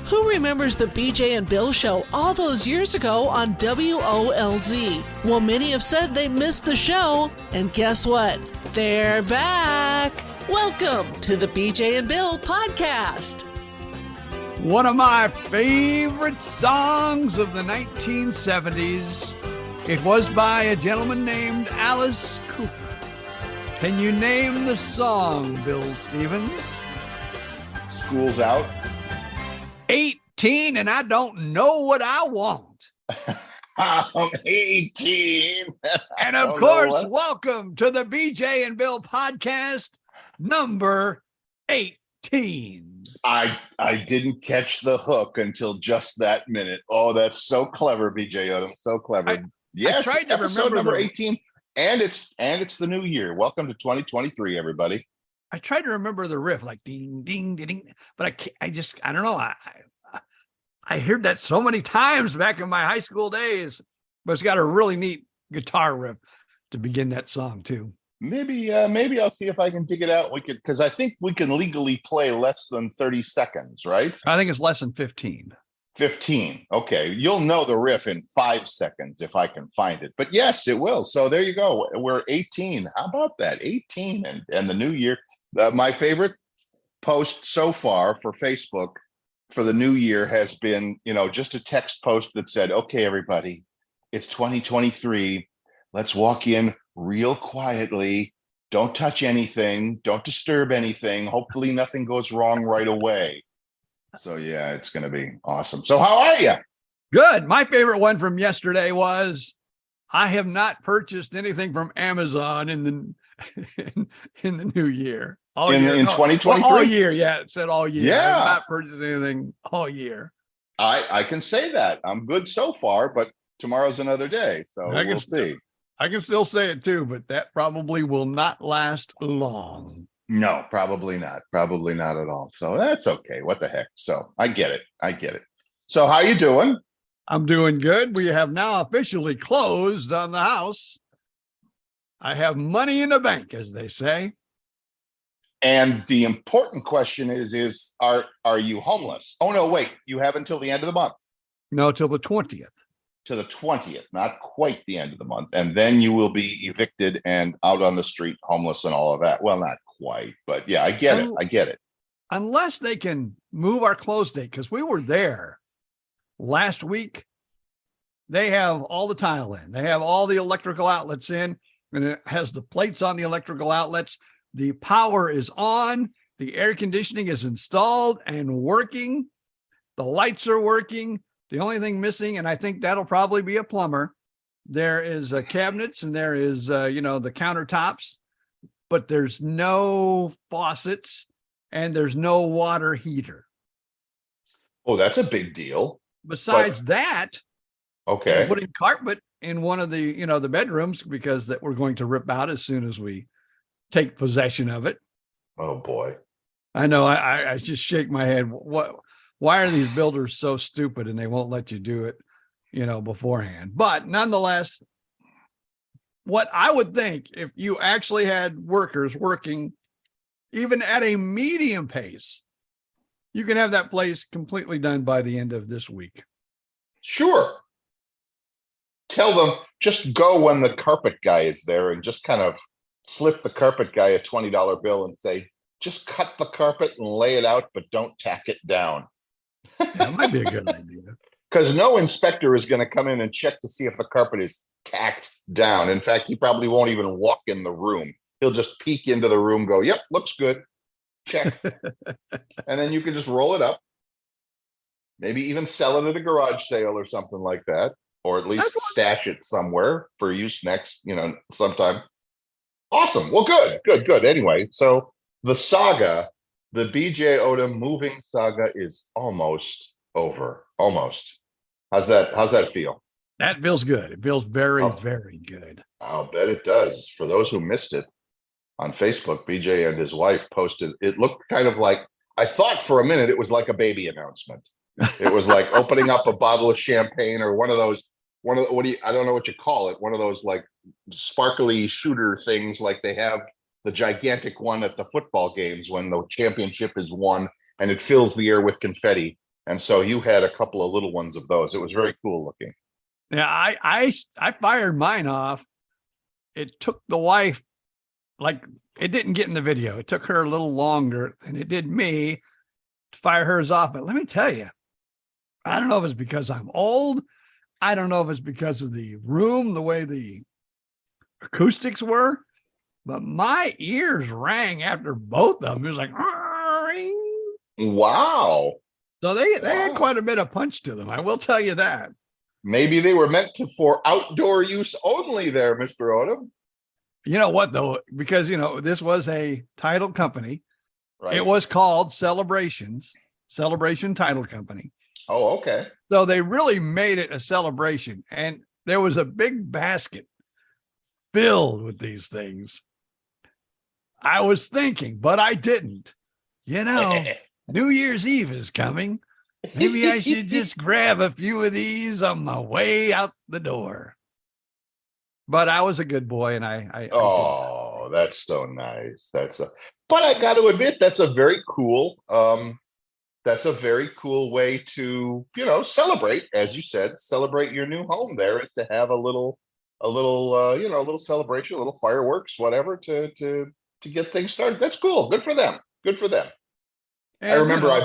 Who remembers the BJ and Bill show all those years ago on WOLZ? Well, many have said they missed the show, and guess what? They're back. Welcome to the BJ and Bill podcast. One of my favorite songs of the 1970s. It was by a gentleman named Alice Cooper. Can you name the song, Bill Stevens? School's out. 18, and I don't know what I want. I'm 18. And of course, welcome to the BJ and Bill podcast number 18. I didn't catch the hook until just that minute. Oh, that's so clever, BJ Odom. So clever. Yes, I tried to episode remember number 18. And it's the new year. Welcome to 2023, everybody. I tried to remember the riff, like ding, ding, ding, ding, but I don't know. I heard that so many times back in my high school days, but it's got a really neat guitar riff to begin that song too. Maybe I'll see if I can dig it out. We could, because I think we can legally play less than 30 seconds, right? I think it's less than 15. 15. Okay. You'll know the riff in 5 seconds if I can find it. But yes, it will. So there you go. We're 18. How about that? 18 and the new year. My favorite post so far for Facebook for the new year has been, just a text post that said, okay, everybody, it's 2023. Let's walk in real quietly. Don't touch anything. Don't disturb anything. Hopefully nothing goes wrong right away. So yeah, it's going to be awesome. So how are you? Good. My favorite one from yesterday was, I have not purchased anything from Amazon in the new year. In 2023? All year, yeah. It said all year. Yeah. I have not purchased anything all year. I can say that. I'm good so far, but tomorrow's another day. So we'll see. I can still say it too, but that probably will not last long. No, probably not. Probably not at all. So that's okay. What the heck? So I get it. So how you doing? I'm doing good. We have now officially closed on the house. I have money in the bank, as they say. And the important question is are you homeless? Oh, no, wait. You have until the end of the month. No, till the 20th. To the 20th, not quite the end of the month. And then you will be evicted and out on the street, homeless and all of that. Well, not quite, but yeah, I get it. Unless they can move our close date, because we were there last week. They have all the tile in. They have all the electrical outlets in, and it has the plates on the electrical outlets. The power is on. The air conditioning is installed and working. The lights are working. The only thing missing, and I think that'll probably be a plumber, there is cabinets and there is, the countertops, but there's no faucets and there's no water heater. Oh, that's a big deal. Besides that, okay, putting carpet in one of the, the bedrooms, because that we're going to rip out as soon as we take possession of it. Oh boy. I know. I just shake my head. Why are these builders so stupid and they won't let you do it, beforehand? But nonetheless, what I would think, if you actually had workers working even at a medium pace, you can have that place completely done by the end of this week. Sure. Tell them, just go when the carpet guy is there and just kind of slip the carpet guy a $20 bill and say, just cut the carpet and lay it out, but don't tack it down. That might be a good idea. Because no inspector is going to come in and check to see if the carpet is tacked down. In fact, he probably won't even walk in the room. He'll just peek into the room, go, yep, looks good. Check. And then you can just roll it up. Maybe even sell it at a garage sale or something like that. Or at least stash it somewhere for use next, sometime. Awesome. Well, good. Anyway, so the saga, the BJ Odom moving saga is almost over. Almost. How's that feel? That feels good. It feels very, very good. I'll bet it does. For those who missed it, on Facebook, BJ and his wife posted, it looked kind of like, I thought for a minute it was like a baby announcement. It was like opening up a bottle of champagne or one of those, I don't know what you call it, one of those like sparkly shooter things like they have the gigantic one at the football games when the championship is won and it fills the air with confetti. And so you had a couple of little ones of those. It was very cool looking. Yeah, I fired mine off. It took the wife, like, it didn't get in the video. It took her a little longer than it did me to fire hers off. But let me tell you, I don't know if it's because I'm old. I don't know if it's because of the room, the way the acoustics were, but my ears rang after both of them. It was like, wow. So they had quite a bit of punch to them. I will tell you that. Maybe they were meant for outdoor use only there, Mr. Odom. You know what, though? Because, this was a title company. Right. It was called Celebration Title Company. Oh, okay. So they really made it a celebration. And there was a big basket filled with these things. I was thinking, but I didn't. New Year's Eve is coming. Maybe I should just grab a few of these on my way out the door. But I was a good boy, and I that's so nice. But I got to admit, that's a very cool. That's a very cool way to, celebrate, as you said, celebrate your new home. There is to have a little celebration, a little fireworks, whatever, to get things started. That's cool. Good for them. Good for them. And, I remember when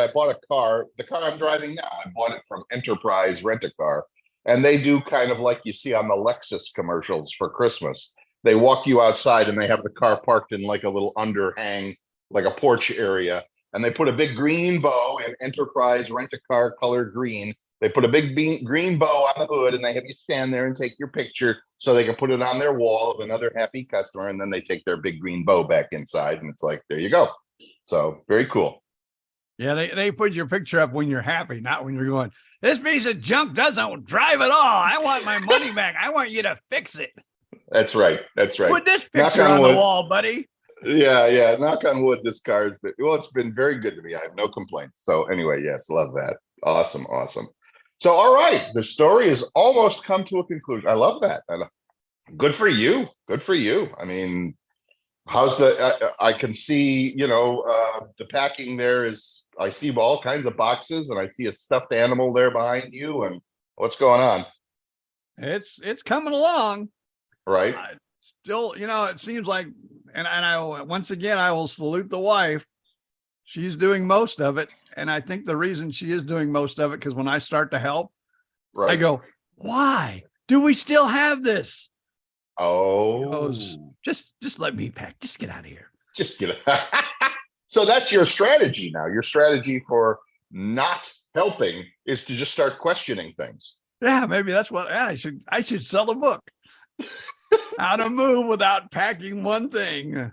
I bought a car, the car I'm driving now, I bought it from Enterprise Rent-A-Car. And they do kind of like you see on the Lexus commercials for Christmas. They walk you outside and they have the car parked in like a little underhang, like a porch area. And they put a big green bow in Enterprise Rent-A-Car color green. They put a big green bow on the hood and they have you stand there and take your picture so they can put it on their wall of another happy customer. And then they take their big green bow back inside and it's like, there you go. So very cool. Yeah, they put your picture up when you're happy, not when you're going, this piece of junk doesn't drive at all. I want my money back. I want you to fix it. That's right. That's right. Put this picture on the wall, buddy. Yeah. Knock on wood, this car has been, it's been very good to me. I have no complaints. So anyway, yes, love that. Awesome. So, all right. The story has almost come to a conclusion. I love that. Good for you. Good for you. I mean, how's I can see, the packing there is, I see all kinds of boxes and I see a stuffed animal there behind you. And what's going on? It's coming along. Right. Still, it seems like, and I, once again, I will salute the wife. She's doing most of it. And I think the reason she is doing most of it, because when I start to help, right. I go, why do we still have this? Oh, she goes, just let me pack. Just get out of here. Just get it. So that's your strategy now. Your strategy for not helping is to just start questioning things. Yeah, maybe that's what I should sell a book. How to move without packing one thing.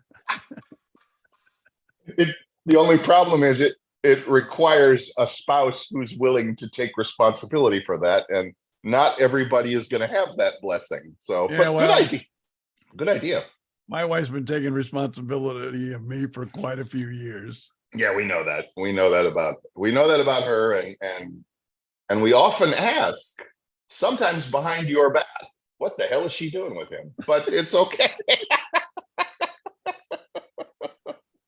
The only problem is it requires a spouse who's willing to take responsibility for that, and not everybody is going to have that blessing. So, yeah, but good idea. Good idea. My wife's been taking responsibility of me for quite a few years. Yeah, we know that. We know that about her, and we often ask, sometimes behind your back, what the hell is she doing with him? But it's okay.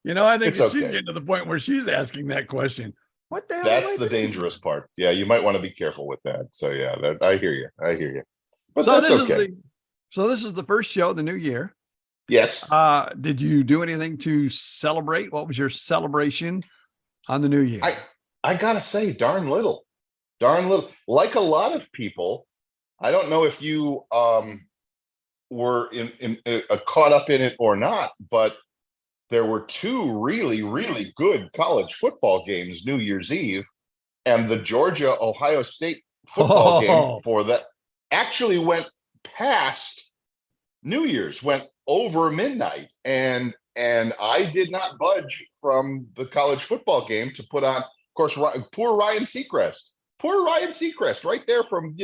I think she's getting to the point where she's asking that question. What the hell? That's the dangerous part. Yeah, you might want to be careful with that. So yeah, I hear you. But so that's okay. So this is the first show of the new year. Yes. Did you do anything to celebrate? What was your celebration on the new year? I gotta say, darn little. Like a lot of people, I don't know if you were caught up in it or not, but there were two really, really good college football games New Year's Eve, and the Georgia-Ohio State football game for that actually went past New Year's, went over midnight, and I did not budge from the college football game to put on, of course, poor Ryan Seacrest right there from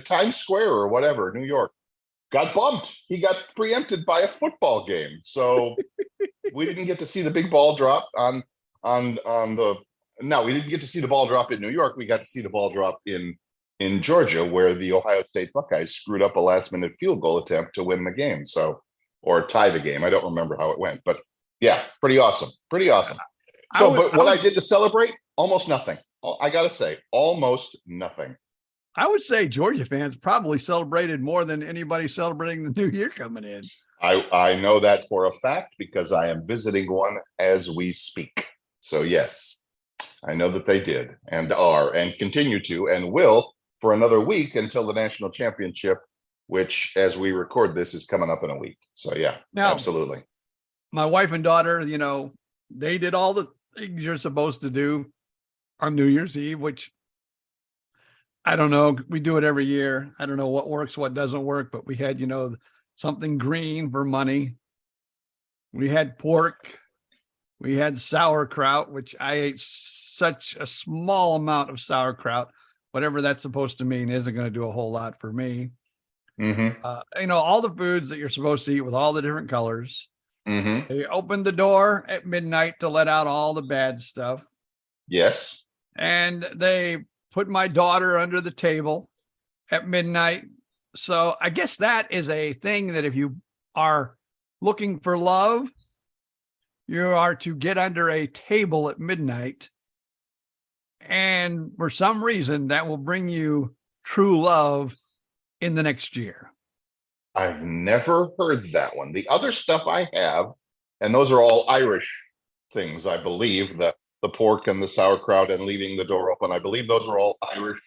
Times Square or whatever, New York, got bumped. He got preempted by a football game, so we didn't get to see the big ball drop on the. No, we didn't get to see the ball drop in New York. We got to see the ball drop in Georgia, where the Ohio State Buckeyes screwed up a last-minute field goal attempt to win the game, or tie the game. I don't remember how it went, but yeah, pretty awesome. So, but what I did to celebrate, almost nothing. I gotta say, almost nothing. I would say Georgia fans probably celebrated more than anybody celebrating the new year coming in. I know that for a fact because I am visiting one as we speak. So yes, I know that they did and are and continue to and will for another week until the national championship, which as we record this is coming up in a week. So yeah, Now, absolutely. my wife and daughter, they did all the things you're supposed to do on New Year's Eve, which I don't know. We do it every year. I don't know what works, what doesn't work, but we had, something green for money. We had pork. We had sauerkraut, which I ate such a small amount of sauerkraut. Whatever that's supposed to mean isn't going to do a whole lot for me. All the foods that you're supposed to eat with all the different colors. They opened the door at midnight to let out all the bad stuff. Yes. And they put my daughter under the table at midnight. So I guess that is a thing that if you are looking for love, you are to get under a table at midnight. And for some reason, that will bring you true love in the next year. I've never heard that one. The other stuff I have, and those are all Irish things, I believe, the pork and the sauerkraut and leaving the door open. I believe those are all Irish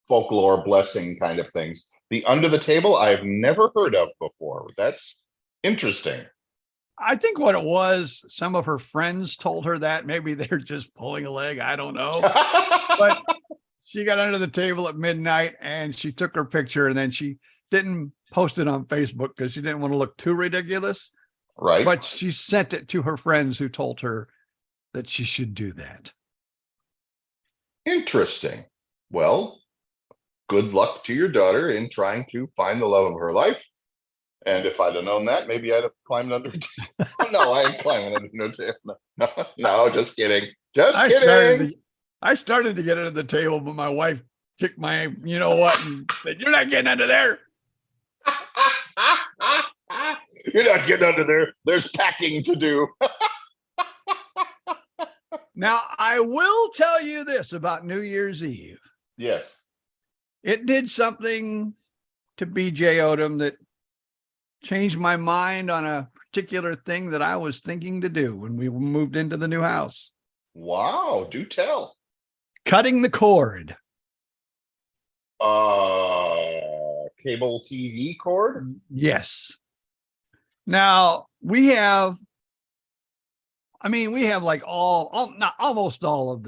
folklore blessing kind of things. The under the table, I've never heard of before. That's interesting. I think what it was, some of her friends told her that. Maybe they're just pulling a leg. I don't know. But she got under the table at midnight and she took her picture and then she didn't post it on Facebook because she didn't want to look too ridiculous. Right. But she sent it to her friends who told her that she should do that. Interesting. Well, good luck to your daughter in trying to find the love of her life. And if I'd have known that, maybe I'd have climbed under. No, I ain't climbing under no table. No, just kidding. Just kidding. I started to get under the table, but my wife kicked my, and said, "You're not getting under there." You're not getting under there. There's packing to do. Now, I will tell you this about New Year's Eve. Yes. It did something to BJ Odom that changed my mind on a particular thing that I was thinking to do when we moved into the new house. Wow, do tell. Cutting the cord. Cable TV cord? Yes. Now we have like not almost all of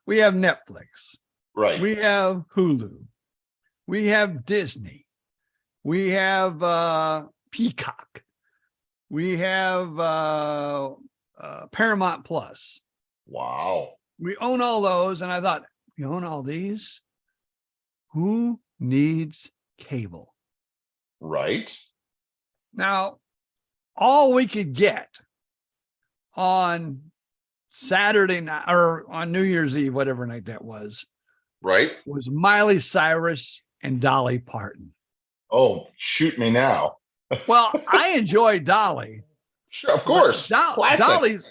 we have Netflix. Right. We have Hulu. We have Disney. We have Peacock. We have Paramount Plus. Wow. We own all those. And I thought, we own all these? Who needs cable? Right. Now, all we could get on Saturday night or on New Year's Eve, whatever night that was Miley Cyrus and Dolly Parton. Oh, shoot me now. Well, I enjoy Dolly. Sure, of course. Dolly's.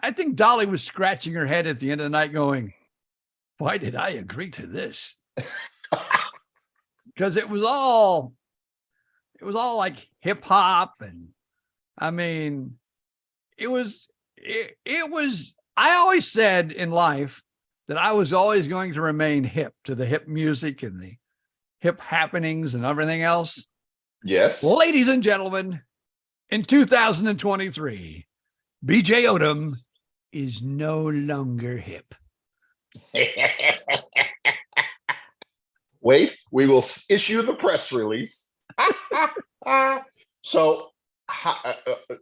I think Dolly was scratching her head at the end of the night going, why did I agree to this? Because it was all like hip hop. And I mean, it was, I always said in life that I was always going to remain hip to the hip music and the hip happenings and everything else. Yes. Ladies and gentlemen, in 2023, BJ Odom is no longer hip. Wait, we will issue the press release. So,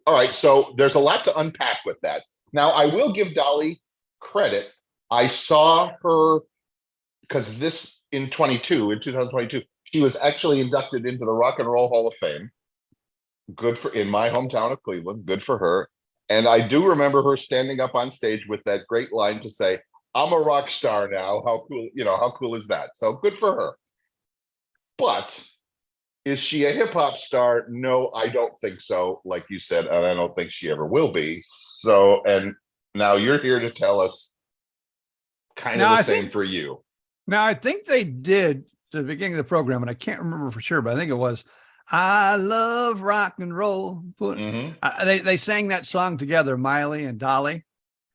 all right. So there's a lot to unpack with that. Now, I will give Dolly credit. I saw her because in 2022, she was actually inducted into the Rock and Roll Hall of Fame. In my hometown of Cleveland. Good for her. And I do remember her standing up on stage with that great line to say, "I'm a rock star now." How cool, how cool is that? So good for her. But is she a hip hop star? No, I don't think so. Like you said, and I don't think she ever will be. So, and now you're here to tell us kind Now, of the I same think- for you. Now, I think they did to the beginning of the program, and I can't remember for sure, but I think it was "I Love Rock and Roll." Mhm. They sang that song together, Miley and Dolly,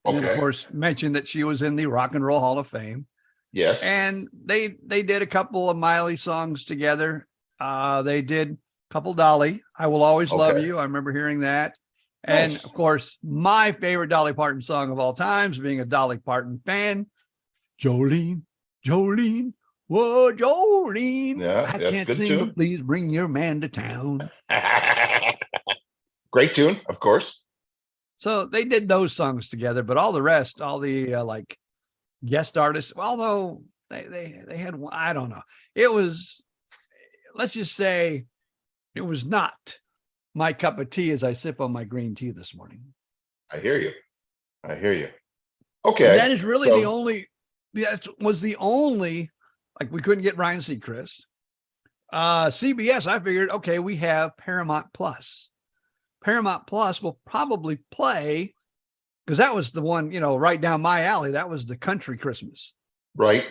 and then, of Okay. course, mentioned that she was in the Rock and Roll Hall of Fame. Yes. And they did a couple of Miley songs together. They did a couple Dolly. "I Will Always Love Okay. You." I remember hearing that. And Nice. of course, my favorite Dolly Parton song of all times, being a Dolly Parton fan, "Jolene, Jolene, whoa, Jolene, Yeah, I that's can't good sing, too. but please bring your man to town." Great tune, of course. So they did those songs together, but all the rest, all the like guest artists, although they had one, I don't know. It was, let's just say, it was not my cup of tea as I sip on my green tea this morning. I hear you. I hear you. And Okay. that is really so- the only, that was the only, like we couldn't get Ryan Seacrest. CBS, I figured, okay, we have Paramount Plus. Paramount Plus will probably play, because that was the one, right down my alley. That was the Country Christmas, Right.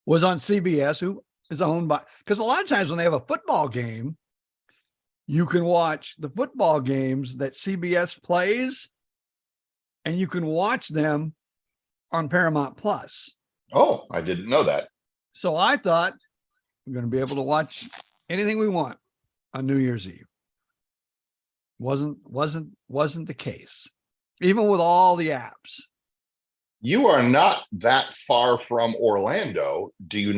was on CBS, who is owned by, because a lot of times when they have a football game, you can watch the football games that CBS plays, and you can watch them on Paramount Plus. Oh, I didn't know that. So I thought we're going to be able to watch anything we want on New Year's Eve. Wasn't the case, even with all the apps. You are not that far from Orlando. Do you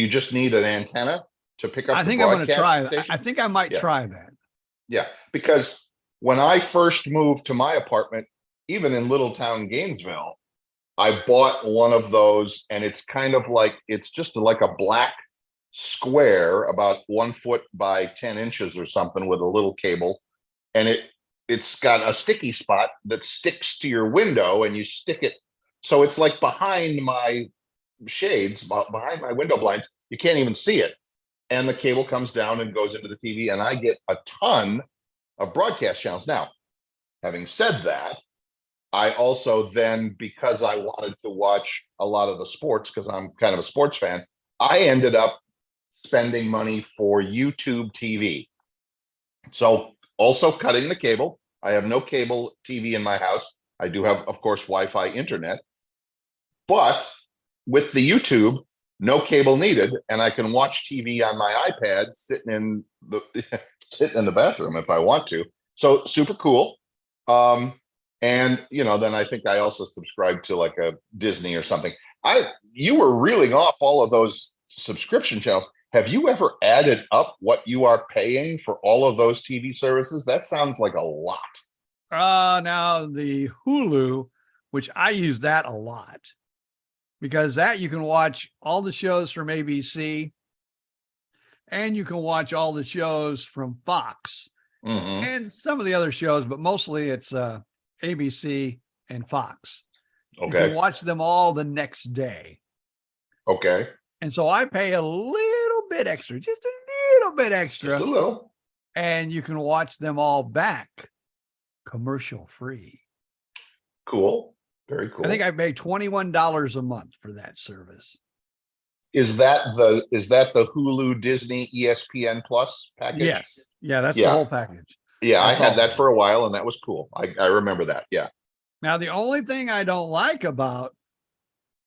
just need an antenna to pick up I the think I'm going to broadcast try that. station? I think I might Yeah. try that. Yeah, because when I first moved to my apartment, even in Littletown, Gainesville, I bought one of those, and it's kind of like, it's just like a black square about 1 foot by 10 inches or something with a little cable. And it's got a sticky spot that sticks to your window, and you stick it. So it's like behind my shades, behind my window blinds. You can't even see it. And the cable comes down and goes into the TV, and I get a ton of broadcast channels. Now, having said that, I also then, because I wanted to watch a lot of the sports, because I'm kind of a sports fan, I ended up spending money for YouTube TV. So also cutting the cable. I have no cable TV in my house. I do have, of course, Wi-Fi internet, but with the YouTube, no cable needed, and I can watch TV on my iPad sitting in the bathroom if I want to. So super cool. And then I think I also subscribe to like a Disney or something. You were reeling off all of those subscription channels. Have you ever added up what you are paying for all of those TV services? That sounds like a lot. Now the Hulu, which I use that a lot, because that you can watch all the shows from ABC, and you can watch all the shows from Fox Mhm. and some of the other shows, but mostly it's ABC and Fox. You can Okay. watch them all the next day. Okay. And so I pay a little bit extra, just a little bit extra, Just a little. and you can watch them all back commercial free. Cool. Very cool. I think I pay $21 a month for that service. Is that the Hulu, Disney, ESPN Plus package? Yes. Yeah, that's the Yeah. whole package. Yeah, That's I had all. that for a while, and that was cool. I remember that. Yeah. Now, the only thing I don't like about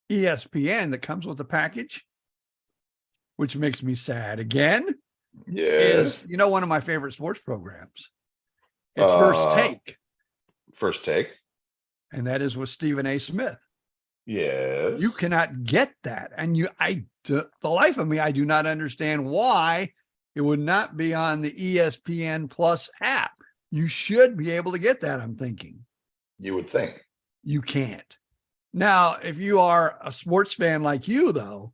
ESPN that comes with the package, which makes me sad again, Yes. is, one of my favorite sports programs. It's First Take, First Take. and that is with Stephen A. Smith. Yes. You cannot get that. And the life of me, I do not understand why it would not be on the ESPN Plus app. You should be able to get that, I'm thinking. You would think. You can't. Now, if you are a sports fan like you, though,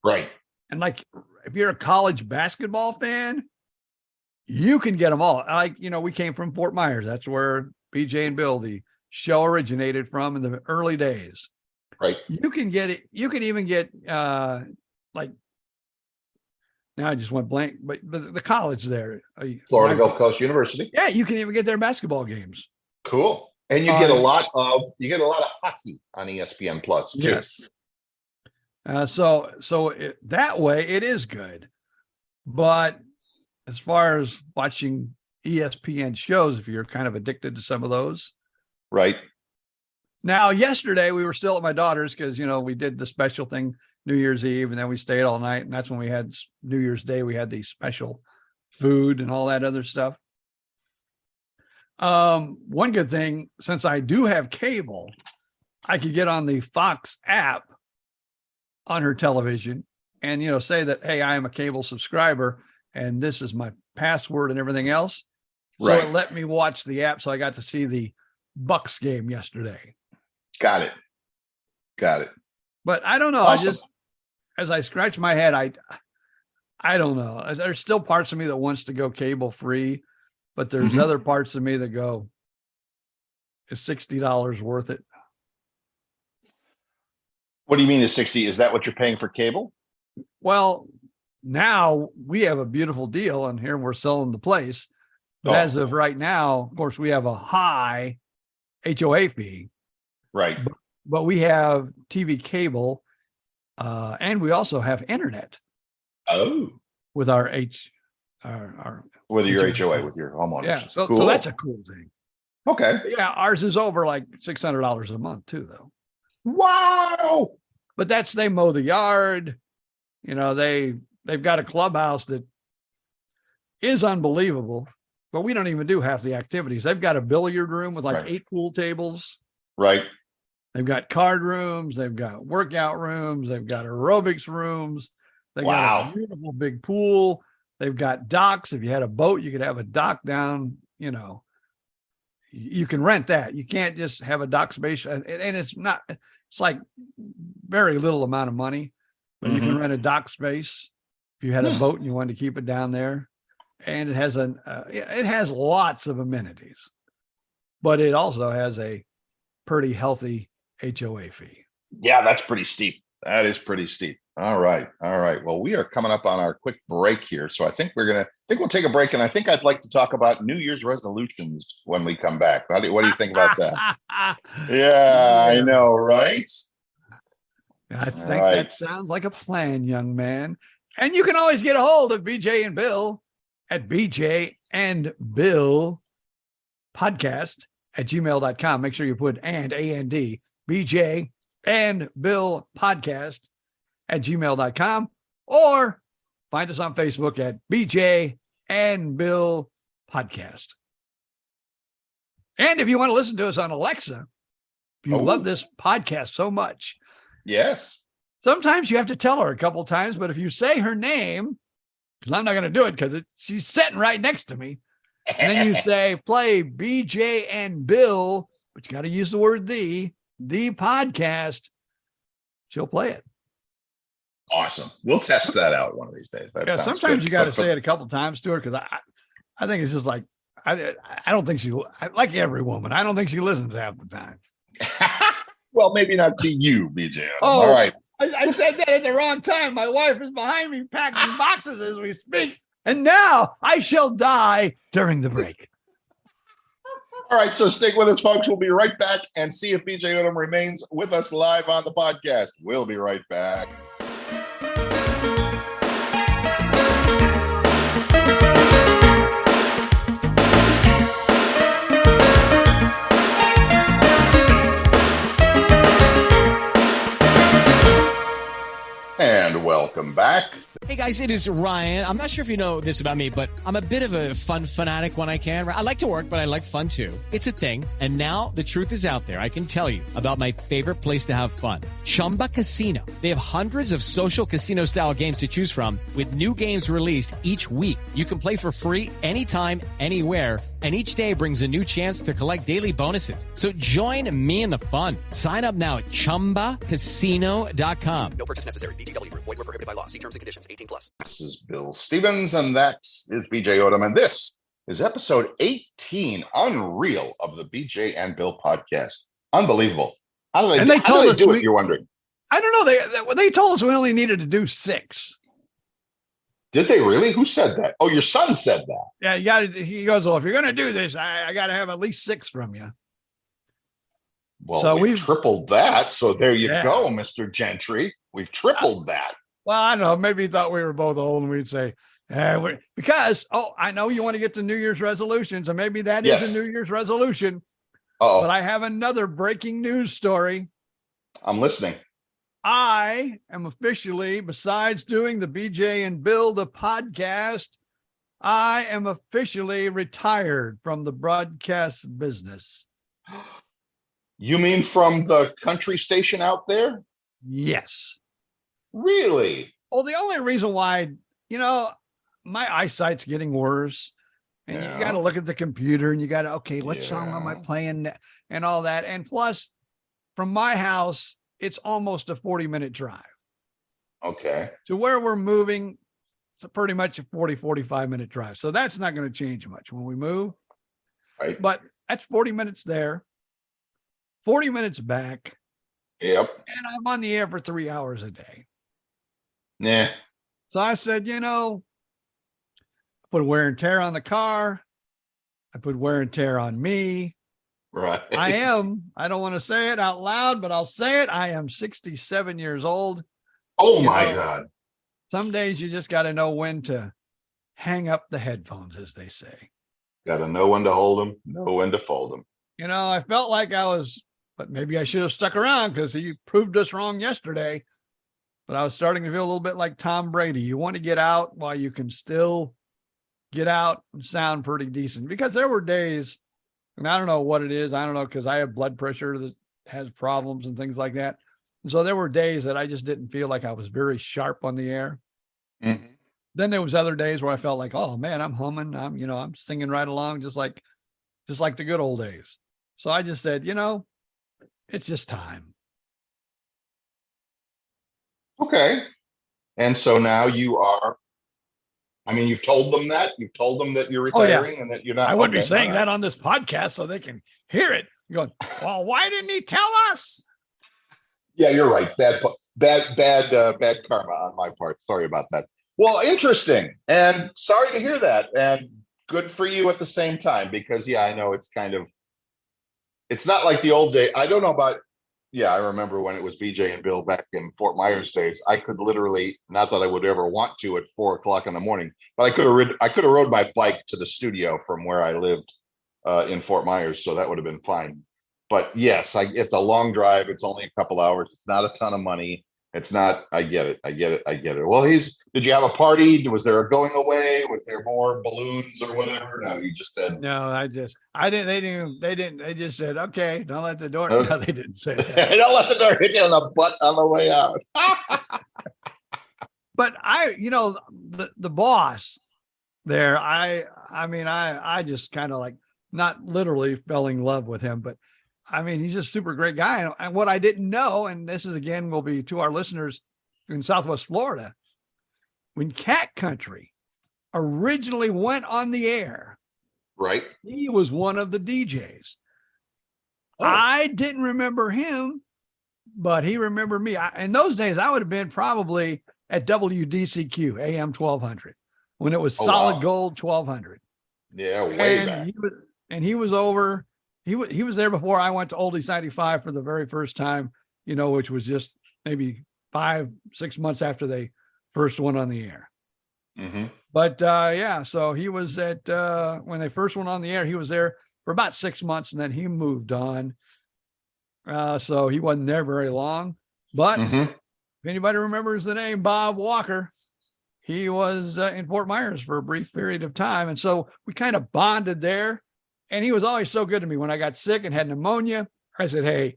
Right. and like if you're a college basketball fan, you can get them all. Like, we came from Fort Myers. That's where BJ and Bill, the show, originated from in the early days. Right. You can get it. You can even get like, now I just went blank, but the college there, Florida Gulf Coast University. Yeah, you can even get their basketball games. Cool. And you get a lot of hockey on ESPN Plus too. Yes. That way it is good. But as far as watching ESPN shows, if you're kind of addicted to some of those. Right. Now, yesterday we were still at my daughter's because, we did the special thing New Year's Eve, and then we stayed all night. And that's when we had New Year's Day. We had the special food and all that other stuff. One good thing, since I do have cable, I could get on the Fox app on her television and, say that, hey, I am a cable subscriber and this is my password and everything else. So Right. it let me watch the app. So I got to see the Bucks game yesterday. Got it. But I don't know. Awesome. As I scratch my head, I don't know. There's still parts of me that wants to go cable free, but there's other parts of me that go, is $60 worth it? What do you mean is 60? Is that what you're paying for cable? Well, now we have a beautiful deal and here we're selling the place. But as of right now, of course, we have a high HOA fee, Right. but we have TV cable and we also have internet Oh. with our With your HOA. HOA, with your homeowners. Yeah. So Cool. that's a cool thing. Okay. Yeah. Ours is over like $600 a month too, though. Wow. But they mow the yard. They've got a clubhouse that is unbelievable, but we don't even do half the activities. They've got a billiard room with like Right. 8 pool tables. Right. They've got card rooms. They've got workout rooms. They've got aerobics rooms. They've got Wow. a beautiful big pool. They've got docks. If you had a boat, you could have a dock down, you can rent that. You can't just have a dock space. And it's like very little amount of money, but you can rent a dock space if you had a boat and you wanted to keep it down there. And it has it has lots of amenities, but it also has a pretty healthy HOA fee. Yeah, that's pretty steep. That is pretty steep. All right. Well, we are coming up on our quick break here. So I think we'll take a break. And I think I'd like to talk about New Year's resolutions when we come back. What do you think about that? Yeah, I know, right? I think that sounds like a plan, young man. And you can always get a hold of BJ and Bill at BJ and Bill podcast at gmail.com. Make sure you put A-N-D, BJ and Bill podcast at gmail.com, or find us on Facebook at BJ and Bill podcast. And if you want to listen to us on Alexa, if you love this podcast so much, yes, sometimes you have to tell her a couple times, but if you say her name, because I'm not going to do it because she's sitting right next to me, and then you say, play BJ and Bill, but you got to use the word the podcast, she'll play it. Awesome. We'll test that out one of these days. Sometimes good. You got to say it a couple times to her because I think it's just like, I don't think she, like every woman, I don't think she listens half the time. Well, maybe not to you, BJ. Oh, all right. I said that at the wrong time. My wife is behind me packing boxes as we speak. And now I shall die during the break. All right, so stick with us, folks. We'll be right back and see if BJ Odom remains with us live on the podcast. We'll be right back. And welcome back. Hey guys, it is Ryan. I'm not sure if you know this about me, but I'm a bit of a fun fanatic when I can. I like to work, but I like fun too. It's a thing. And now the truth is out there. I can tell you about my favorite place to have fun. Chumba Casino. They have hundreds of social casino style games to choose from with new games released each week. You can play for free anytime, anywhere. And each day brings a new chance to collect daily bonuses. So join me in the fun. Sign up now at ChumbaCasino.com. No purchase necessary. VGW Group. Void where prohibited by law. See terms and conditions. 18+. This is Bill Stevens, and that is BJ Odom, and this is episode 18, unreal, of the BJ and Bill podcast. Unbelievable. How do they do it, you're wondering? I don't know. They told us we only needed to do 6. Did they really? Who said that? Oh, your son said that. Yeah, he goes, well, if you're going to do this, I got to have at least 6 from you. Well, So we've we've- tripled that. So there you Yeah. go, Mr. Gentry. We've tripled that. Well, I don't know. Maybe he thought we were both old and we'd say, because, I know you want to get to New Year's resolutions, and maybe that is Yes. a New Year's resolution, Oh, but I have another breaking news story. I'm listening. I am officially, besides doing the BJ and Bill, the podcast, I am officially retired from the broadcast business. You mean from the country station out there? Yes. Really? Well, the only reason why, my eyesight's getting worse. And Yeah. you got to look at the computer and you got to, okay, what song am I Yeah. playing and all that. And plus, from my house, it's almost a 40-minute drive. Okay. To where we're moving, it's pretty much a 45-minute drive. So that's not going to change much when we move. Right. But that's 40 minutes there, 40 minutes back, Yep. and I'm on the air for 3 hours a day. Nah. So I said, put wear and tear on the car. I put wear and tear on me. Right. I don't want to say it out loud, but I'll say it. I am 67 years old. Oh You my know, God. Some days you just got to know when to hang up the headphones, as they say. Got to know when to hold them, know when to fold them. I felt like but maybe I should have stuck around because he proved us wrong yesterday. But I was starting to feel a little bit like Tom Brady. You want to get out while you can still get out and sound pretty decent, because there were days, and I don't know what it is. I don't know, because I have blood pressure that has problems and things like that. And so there were days that I just didn't feel like I was very sharp on the air. Mhm. Then there was other days where I felt like, oh man, I'm humming. I'm singing right along, just like the good old days. So I just said, it's just time. Okay. And so now you've told them that you're Oh, yeah. retiring and that you're not. I wouldn't be okay, saying all right. that on this podcast so they can hear it. You're going, well, why didn't he tell us? Yeah, you're right. Bad karma on my part. Sorry about that. Well, interesting. And sorry to hear that. And good for you at the same time, because I know it's not like the old day. I don't know about, I remember when it was BJ and Bill back in Fort Myers days. I could literally, not that I would ever want to at 4:00 in the morning, but I could have rode my bike to the studio from where I lived in Fort Myers. So that would have been fine. But yes, it's a long drive. It's only a couple hours. It's not a ton of money. It's not, I get it. Well, did you have a party? Was there a going away? Was there more balloons or whatever? No, you just said. No, I didn't, they just said, okay, don't let the door. Okay. No, they didn't say that. Don't let the door hit you on the butt on the way out. But the boss there, I just kind of like, not literally fell in love with him, but he's just a super great guy. And what I didn't know, and this is again, will be to our listeners in Southwest Florida, when Cat Country originally went on the air, Right. he was one of the DJs. Oh. I didn't remember him, but he remembered me. In those days, I would have been probably at WDCQ AM 1200 when it was solid wow. gold 1200. Yeah, way And back. he was over. He was there before I went to Oldies 95 for the very first time, which was just maybe 5-6 months after they first went on the air. Mm-hmm. But so he was at when they first went on the air, he was there for about 6 months, and then he moved on. So he wasn't there very long. But Mm-hmm. if anybody remembers the name Bob Walker, he was in Fort Myers for a brief period of time. And so we kind of bonded there. And he was always so good to me when I got sick and had pneumonia. I said, hey,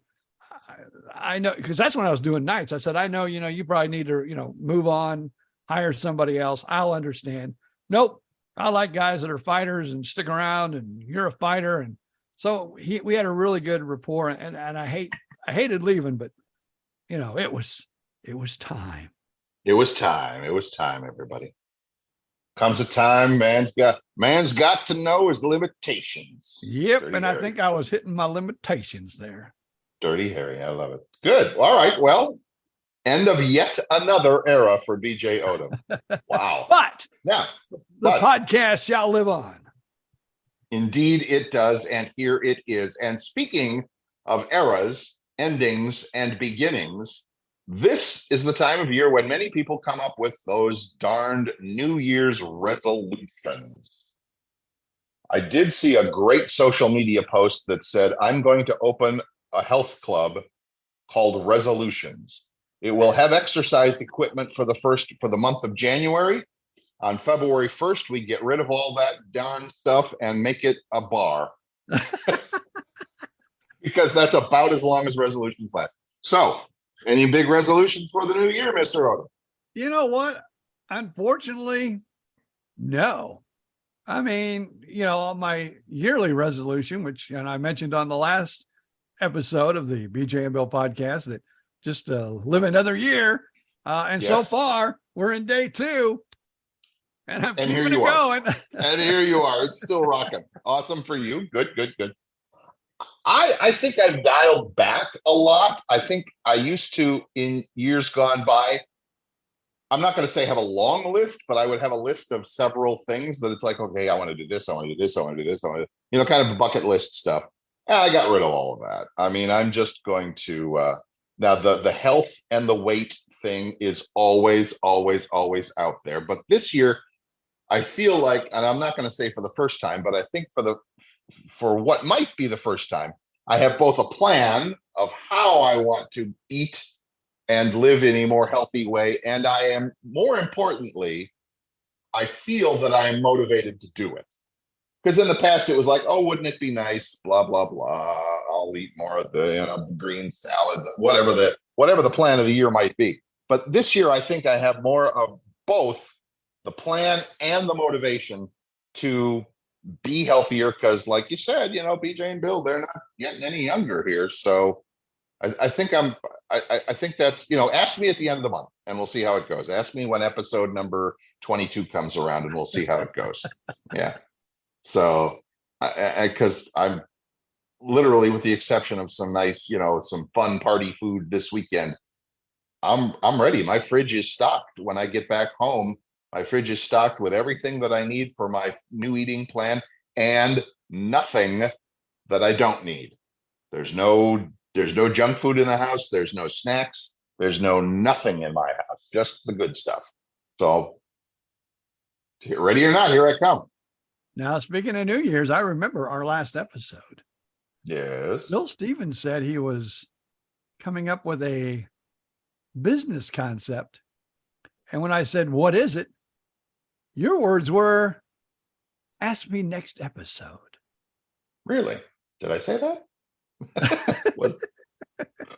I know, because that's when I was doing nights. I said, I know, you probably need to, move on, hire somebody else. I'll understand. Nope. I like guys that are fighters and stick around, and you're a fighter. And so we had a really good rapport, and I hated leaving, but it was time. It was time, everybody. Comes a time man's got to know his limitations. Yep. Dirty And I Harry. think I was hitting my limitations there. Dirty Harry. I love it. Good. All right. Well, end of yet another era for BJ Odom. Wow. But Now, the podcast shall live on. indeed it does. And here it is. And speaking of eras, endings, and beginnings, this is the time of year when many people come up with those darned New Year's resolutions. I did see a great social media post that said, I'm going to open a health club called Resolutions. It will have exercise equipment for the month of January. On February 1st, we get rid of all that darn stuff and make it a bar. Because that's about as long as resolutions last. So, any big resolutions for the new year, Mr. Odom? You know what? Unfortunately, no. I mean, my yearly resolution, which I mentioned on the last episode of the BJ and Bill podcast, that just live another year. And Yes. So far, we're in day 2. And I'm keeping here it you are. going. And here you are. It's still rocking. Awesome for you. Good. I think I've dialed back a lot. I think I used to, in years gone by, I'm not going to say have a long list, but I would have a list of several things that it's like, okay, I want to do this, I want to do this, I want to do this, I want to, kind of bucket list stuff. And I got rid of all of that. I mean, I'm just going to now the health and the weight thing is always out there. But this year, I feel like, and I'm not going to say for the first time, but I think for what might be the first time, I have both a plan of how I want to eat and live in a more healthy way. And I am, more importantly, I feel that I am motivated to do it. Because in the past, it was like, oh, wouldn't it be nice? Blah, blah, blah. I'll eat more of the green salads, whatever the plan of the year might be. But this year, I think I have more of both the plan and the motivation to be healthier. Because like you said, BJ and Bill, they're not getting any younger here. So I think I think that's, ask me at the end of the month and we'll see how it goes. Ask me when episode number 22 comes around and we'll see how it goes. Yeah. So, because I'm literally, with the exception of some nice, some fun party food this weekend, I'm ready. My fridge is stocked. When I get back home, my fridge is stocked with everything that I need for my new eating plan and nothing that I don't need. There's no junk food in the house. There's no snacks. There's nothing in my house, just the good stuff. So, ready or not, here I come. Now, speaking of New Year's, I remember our last episode. Yes. Bill Stevens said he was coming up with a business concept. And when I said, what is it? Your words were, ask me next episode. Really? Did I say that?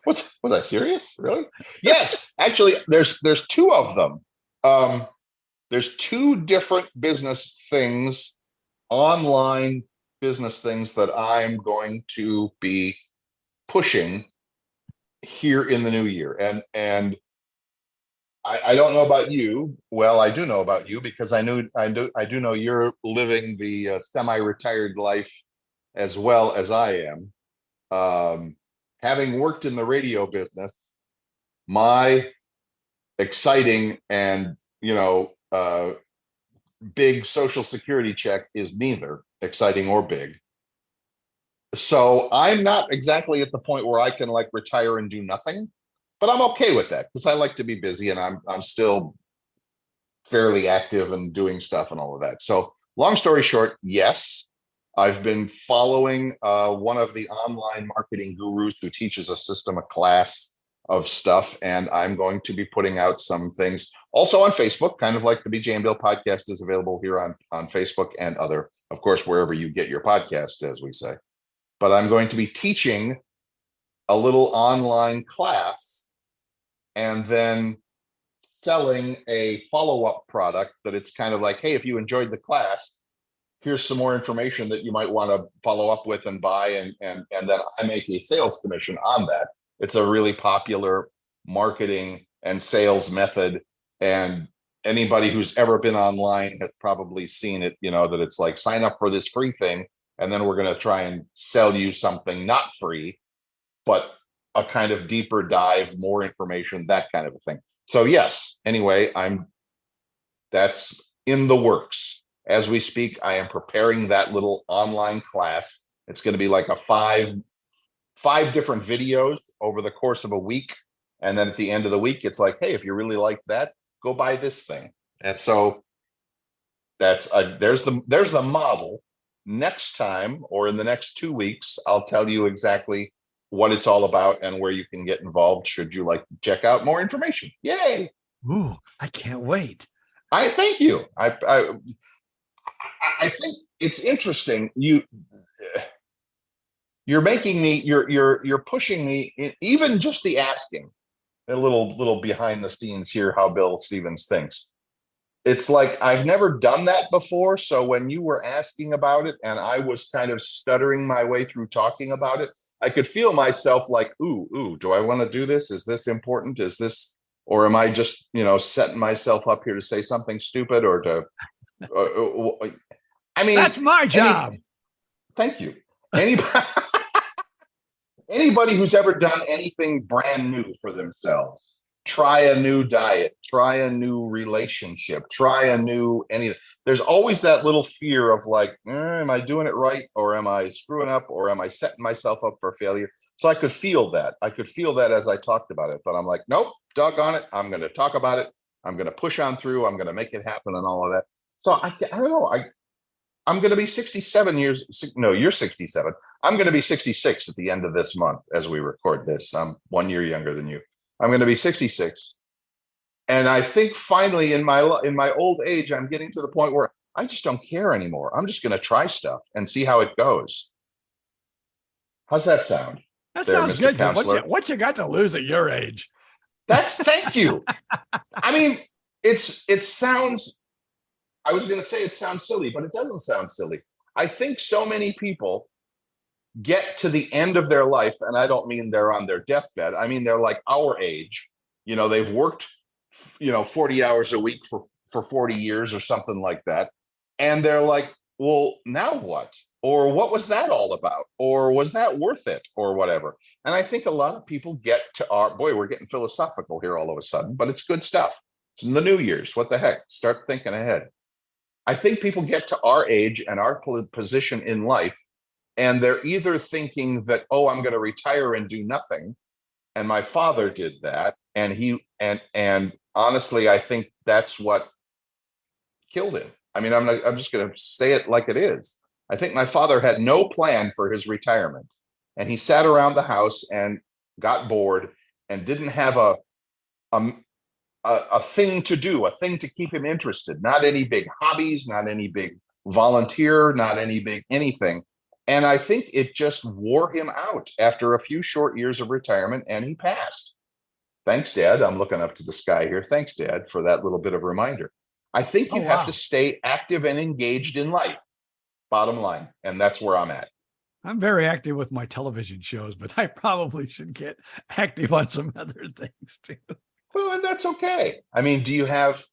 Was I serious? Really? Yes. Actually, there's 2 of them. There's 2 different business things, online business things that I'm going to be pushing here in the new year. And I don't know about you. Well, I do know about you because I do know you're living the semi-retired life as well as I am. Having worked in the radio business, my exciting and big Social Security check is neither exciting or big. So I'm not exactly at the point where I can retire and do nothing, but I'm okay with that because I like to be busy and I'm still fairly active and doing stuff and all of that. So long story short, yes, I've been following one of the online marketing gurus who teaches a system, a class of stuff, and I'm going to be putting out some things also on Facebook, kind of like the BJ and Bill podcast is available here on Facebook and other, of course, wherever you get your podcast, as we say. But I'm going to be teaching a little online class and then selling a follow-up product that it's kind of like, hey, if you enjoyed the class, here's some more information that you might want to follow up with and buy, and then I make a sales commission on that. It's a really popular marketing and sales method, and anybody who's ever been online has probably seen it, that it's like, sign up for this free thing, and then we're going to try and sell you something not free, but a kind of deeper dive, more information, that kind of a thing. So yes, anyway, that's in the works. As we speak, I am preparing that little online class. It's going to be like a 5 different videos over the course of a week. And then at the end of the week, it's like, hey, if you really like that, go buy this thing. And so there's the model. Next time, or in the next 2 weeks, I'll tell you exactly what it's all about and where you can get involved should you like to check out more information. Yay. Ooh, I can't wait. I thank you. I think it's interesting. You're making me, you're pushing me, even just the asking, a little behind the scenes here, how Bill Stevens thinks. It's like, I've never done that before. So when you were asking about it and I was kind of stuttering my way through talking about it, I could feel myself like, ooh, do I want to do this? Is this important? Is this, or am I just, setting myself up here to say something stupid or to, I mean, That's my job. Thank you. Anybody who's ever done anything brand new for themselves, try a new diet, try a new relationship, try a new anything. There's always that little fear of like, am I doing it right? Or am I screwing up? Or am I setting myself up for failure? So I could feel that. I could feel that as I talked about it, but I'm like, nope, doggone it. I'm going to talk about it. I'm going to push on through. I'm going to make it happen and all of that. So I don't know. I'm going to be 67 years. No, you're 67. I'm going to be 66 at the end of this month as we record this. I'm 1 year younger than you. I'm going to be 66. And I think finally in my old age, I'm getting to the point where I just don't care anymore. I'm just going to try stuff and see how it goes. How's that sound? That there, sounds Mr. good. Counselor? What you got to lose at your age? Thank you. I mean, it sounds, I was going to say it sounds silly, but it doesn't sound silly. I think so many people get to the end of their life, and I don't mean they're on their deathbed. I mean, they're like our age. They've worked, 40 hours a week for 40 years or something like that. And they're like, well, now what? Or what was that all about? Or was that worth it? Or whatever. And I think a lot of people get to we're getting philosophical here all of a sudden, but it's good stuff. It's in the New Year's. What the heck? Start thinking ahead. I think people get to our age and our position in life, and they're either thinking that, oh, I'm going to retire and do nothing. And my father did that. And honestly, I think that's what killed him. I mean, I'm just going to say it like it is. I think my father had no plan for his retirement, and he sat around the house and got bored and didn't have a thing to do, a thing to keep him interested. Not any big hobbies, not any big volunteer, not any big anything. And I think it just wore him out after a few short years of retirement, and he passed. Thanks, Dad. I'm looking up to the sky here. Thanks, Dad, for that little bit of reminder. I think you have to stay active and engaged in life, bottom line. And that's where I'm at. I'm very active with my television shows, but I probably should get active on some other things too. Well, and that's okay. I mean, do you have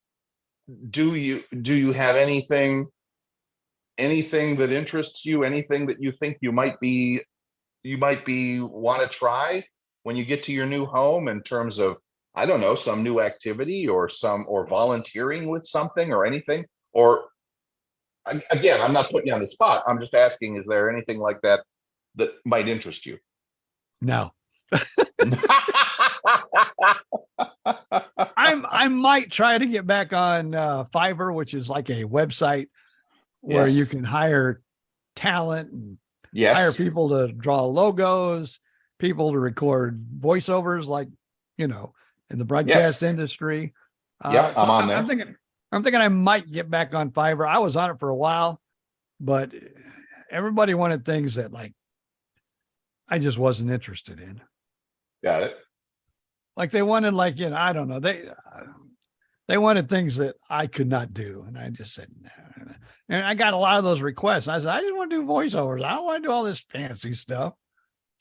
anything that interests you, anything that you think you might be want to try when you get to your new home in terms of, I don't know, some new activity or volunteering with something or anything? Or again, I'm not putting you on the spot. I'm just asking, is there anything like that might interest you? No. I might try to get back on Fiverr, which is like a website where you can hire talent and hire people to draw logos, people to record voiceovers, like, in the broadcast industry. I'm on there. I'm thinking I might get back on Fiverr. I was on it for a while, but everybody wanted things that I just wasn't interested in. Got it. Like they wanted, I don't know. They wanted things that I could not do. And I just said, no. And I got a lot of those requests. I said, I just want to do voiceovers. I don't want to do all this fancy stuff.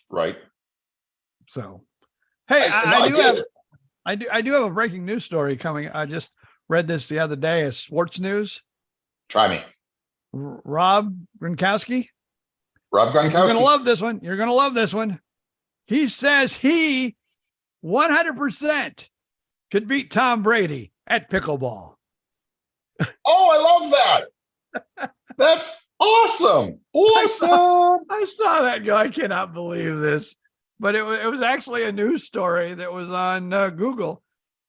Right. So, hey, I do have a breaking news story coming. I just read this the other day as Sports News. Try me. Rob Gronkowski. You're going to love this one. You're going to love this one. He says he 100% could beat Tom Brady at pickleball. Oh, I love that. That's awesome. Awesome. I saw that go. I cannot believe this. but it was actually a news story that was on Google.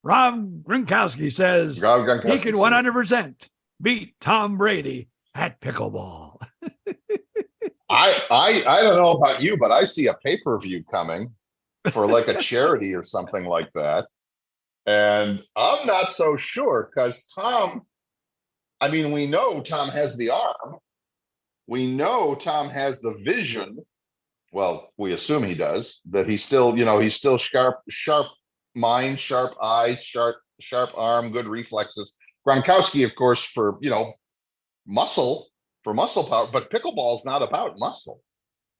Rob Gronkowski says Rob Gronkowski he could says- 100% beat Tom Brady at pickleball. I don't know about you, but I see a pay-per-view coming for like a charity or something like that. And I'm not so sure because Tom, I mean, we know Tom has the arm. We know Tom has the vision. Well, we assume he does, that he's still, he's still sharp mind, sharp eyes, sharp arm, good reflexes. Gronkowski, of course, for muscle power, but pickleball is not about muscle.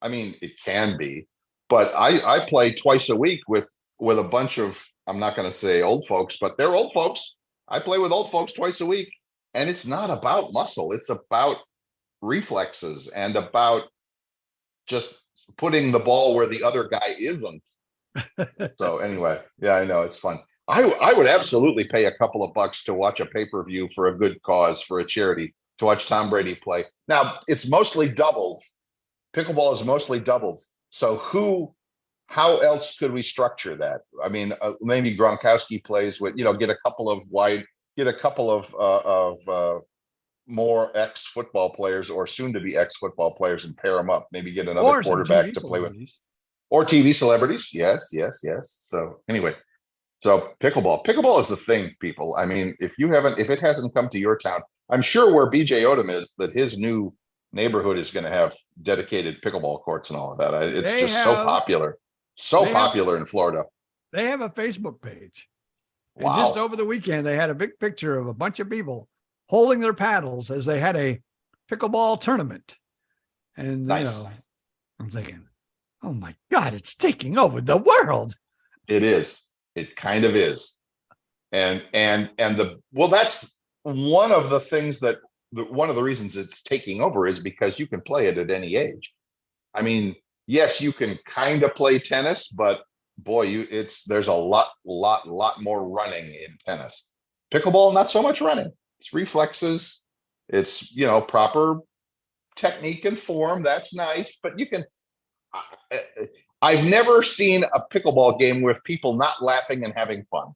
I mean, it can be, but I play twice a week with a bunch of, I'm not going to say old folks, but they're old folks. I play with old folks twice a week, and it's not about muscle. It's about reflexes and about just putting the ball where the other guy isn't. So anyway, yeah, I know it's fun. I would absolutely pay a couple of bucks to watch a pay-per-view for a good cause, for a charity, to watch Tom Brady play. Now, it's mostly doubles. Pickleball is mostly doubles. So how else could we structure that? I mean, maybe Gronkowski plays with, get a couple of more ex-football players or soon-to-be ex-football players and pair them up. Maybe get another quarterback to play with. Or TV celebrities. Yes. So anyway, pickleball is the thing, people. I mean, if it hasn't come to your town, I'm sure where BJ Odom is, that his new neighborhood is going to have dedicated pickleball courts and all of that. It's just so popular in Florida. They have a Facebook page. Wow. And just over the weekend, they had a big picture of a bunch of people holding their paddles as they had a pickleball tournament. And, Nice. I'm thinking, oh my God, it's taking over the world. It is. It kind of is. And that's one of the things one of the reasons it's taking over is because you can play it at any age. I mean, yes, you can kind of play tennis, but boy, there's a lot more running in tennis. Pickleball, not so much running. It's reflexes. It's, proper technique and form. That's nice, but you can, I've never seen a pickleball game with people not laughing and having fun.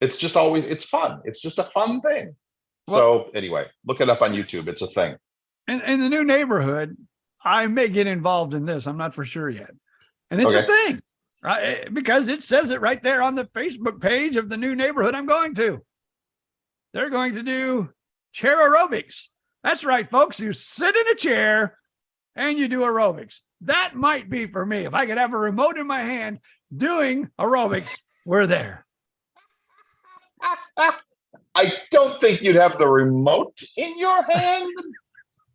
It's just it's fun. It's just a fun thing. So anyway, look it up on YouTube. It's a thing. In the new neighborhood, I may get involved in this. I'm not for sure yet. And it's a thing, right? Because it says it right there on the Facebook page of the new neighborhood I'm going to. They're going to do chair aerobics. That's right, folks. You sit in a chair and you do aerobics. That might be for me. If I could have a remote in my hand doing aerobics, we're there. I don't think you'd have the remote in your hand,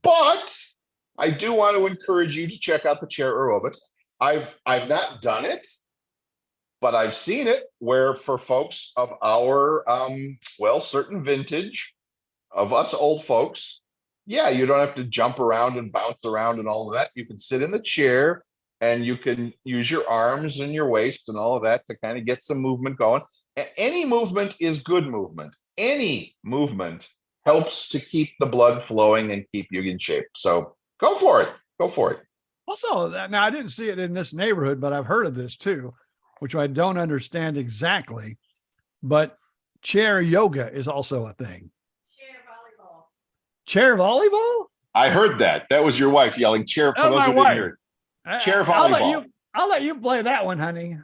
but I do want to encourage you to check out the chair aerobics. I've not done it, but I've seen it where for folks of our certain vintage of us old folks, yeah, you don't have to jump around and bounce around and all of that. You can sit in the chair and you can use your arms and your waist and all of that to kind of get some movement going. Any movement is good movement. Any movement helps to keep the blood flowing and keep you in shape. So go for it. Also, now I didn't see it in this neighborhood, but I've heard of this too, which I don't understand exactly. But chair yoga is also a thing. Chair volleyball? I heard that. That was your wife yelling chair for those who didn't hear it. Chair volleyball. I'll let you play that one, honey.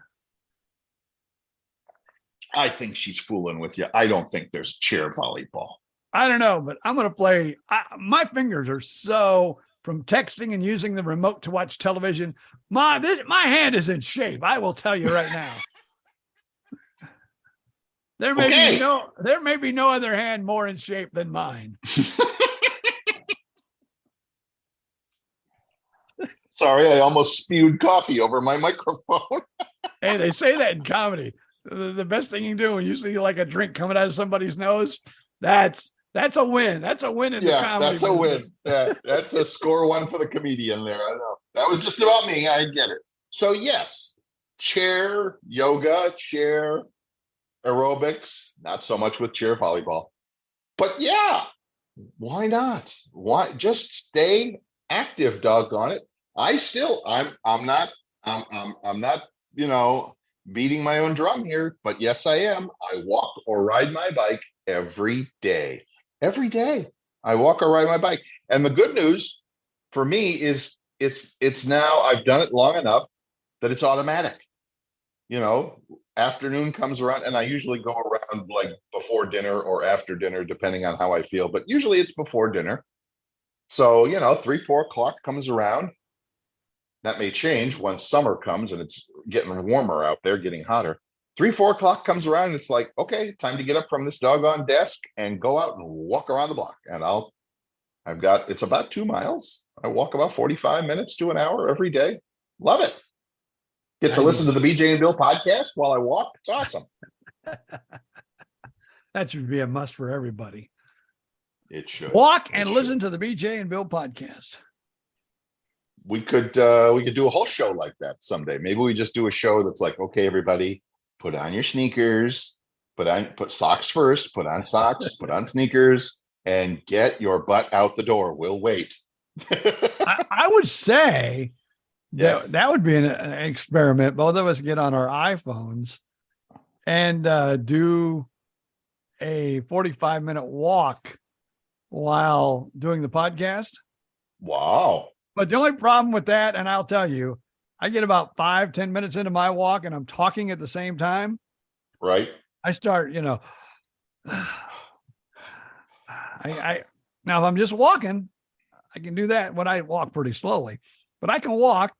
I think she's fooling with you. I don't think there's chair volleyball. I don't know, but I'm going to play. My fingers are so, from texting and using the remote to watch television, my hand is in shape. I will tell you right now. There may be no other hand more in shape than mine. Sorry, I almost spewed coffee over my microphone. Hey, they say that in comedy. The best thing you can do when you see like a drink coming out of somebody's nose, that's a win. That's a win in the comedy. That's a win. Yeah, that's a score one for the comedian there. I know. That was just about me. I get it. So yes, chair yoga, chair aerobics, not so much with chair volleyball. But yeah, why not? Why just stay active, doggone it. I'm not beating my own drum here, but yes, I am. I walk or ride my bike every day. Every day I walk or ride my bike. And the good news for me is it's now, I've done it long enough that it's automatic. Afternoon comes around and I usually go around like before dinner or after dinner, depending on how I feel, but usually it's before dinner. So, 3-4 o'clock comes around. That may change once summer comes and it's getting warmer out there, getting hotter. 3-4 o'clock comes around and it's like, okay, time to get up from this doggone desk and go out and walk around the block. And it's about 2 miles. I walk about 45 minutes to an hour every day. Love it. Get to listen to the BJ and Bill podcast while I walk. It's awesome. That should be a must for everybody. It should. Walk and listen to the BJ and Bill podcast. We could do a whole show like that someday. Maybe we just do a show that's like, okay, everybody, put on your sneakers, put socks first, put on socks, put on sneakers, and get your butt out the door. We'll wait. I would say that would be an experiment. Both of us get on our iPhones and do a 45-minute walk while doing the podcast. Wow. But the only problem with that, and I'll tell you, I get about 5-10 minutes into my walk and I'm talking at the same time. Right. I start, now if I'm just walking, I can do that when I walk pretty slowly, but I can walk